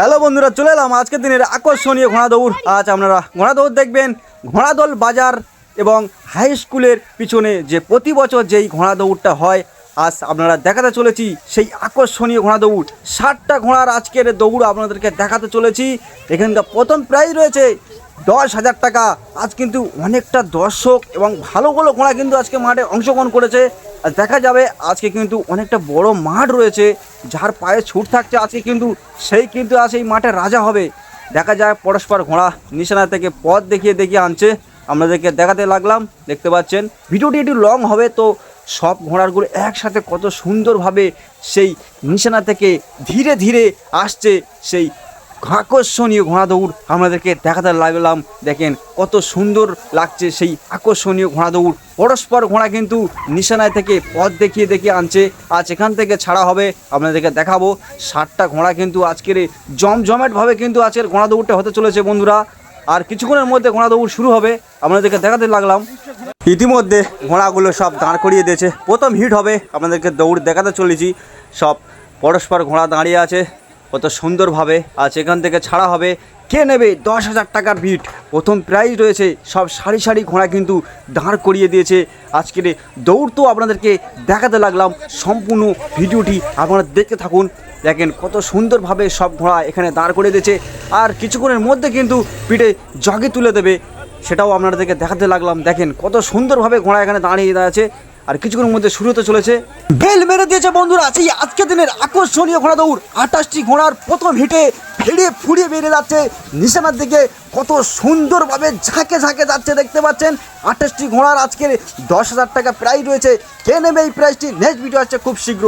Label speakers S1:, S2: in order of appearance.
S1: Hello বন্ধুরা, চলে এলাম আজকের দিনের আকর্ষণীয় ঘোড়া দৌড়। আজ আপনারা ঘোড়া দৌড় দেখবেন ঘোড়াদল বাজার এবং হাই স্কুলের পিছনে যে প্রতি বছর যেই ঘোড়া দৌড়টা হয়, আজ আপনারা দেখাতে চলেছি সেই আকর্ষণীয় ঘোড়া দৌড়। 60টা ঘোড়ার আজকের দৌড় আপনাদেরকে দেখাতে চলেছি। এখানকার প্রথম প্রাইজ রয়েছে 10,000 টাকা। আজ কিন্তু অনেকটা দর্শক এবং ভালো ভালো ঘোড়া কিন্তু আজকে মাঠে অংশগ্রহণ করেছে। আর দেখা যাবে আজকে কিন্তু অনেকটা বড় মাঠ রয়েছে, যার পায়ে ছুট থাকছে আজকে কিন্তু সেই কিন্তু আজ এই মাঠে রাজা হবে। দেখা যায় পরস্পর ঘোড়া নিশানা থেকে পথ দেখিয়ে আনছে, আপনাদেরকে দেখাতে লাগলাম। দেখতে পাচ্ছেন ভিডিওটি একটু লং হবে, তো সব ঘোড়াগুলো একসাথে কত সুন্দরভাবে সেই নিশানা থেকে ধীরে ধীরে আসছে সেই আকর্ষণীয় ঘোড়া দৌড় আমাদেরকে দেখাতে লাগলাম। দেখেন কত সুন্দর লাগছে সেই আকর্ষণীয় ঘোড়া দৌড়। পরস্পর ঘোড়া কিন্তু নিশানায় থেকে পথ দেখিয়ে আনছে। আজ এখান থেকে ছাড়া হবে, আপনাদেরকে দেখাবো। 60টা ঘোড়া কিন্তু আজকের জমজমাটভাবে কিন্তু আজকের ঘোড়া দৌড়টা হতে চলেছে বন্ধুরা। আর কিছুক্ষণের মধ্যে ঘোড়া দৌড় শুরু হবে, আপনাদেরকে দেখাতে লাগলাম। ইতিমধ্যে ঘোড়াগুলো সব দাঁড় করিয়ে দিয়েছে, প্রথম হিট হবে, আপনাদেরকে দৌড় দেখাতে চলেছি। সব পরস্পর ঘোড়া দাঁড়িয়ে আছে কত সুন্দরভাবে। আজ এখান থেকে ছাড়া হবে। কে নেবে 10,000 টাকার ভিট? প্রথম প্রাইজ রয়েছে। সব সারি সারি ঘোড়া কিন্তু দাঁড় করিয়ে দিয়েছে। আজকের দৌড় তো আপনাদেরকে দেখাতে লাগলাম, সম্পূর্ণ ভিডিওটি আপনারা দেখতে থাকুন। দেখেন কত সুন্দরভাবে সব ঘোড়া এখানে দাঁড় করিয়ে দিয়েছে। আর কিছুক্ষণের মধ্যে কিন্তু পিঠে জগে তুলে দেবে, সেটাও আপনাদেরকে দেখাতে লাগলাম। দেখেন কত সুন্দরভাবে ঘোড়া এখানে দাঁড়িয়ে আছে। আর কিছুক্ষণের মধ্যে শুরু হতে চলেছে। বেল মেরে দিয়েছে বন্ধুরা সেই আজকের দিনের আকর্ষণীয় ঘোড়া দৌড়। 28টি ঘোড়ার প্রথম হিটে ফুড়িয়ে বেরিয়ে যাচ্ছে নিশানার দিকে, কত সুন্দরভাবে ঝাঁকে যাচ্ছে দেখতে পাচ্ছেন। 28টি ঘোড়ার আজকের 10,000 টাকা প্রাইজ রয়েছে। কে নেবে এই প্রাইজটি? নেক্সট ভিডিও আসছে খুব শীঘ্র।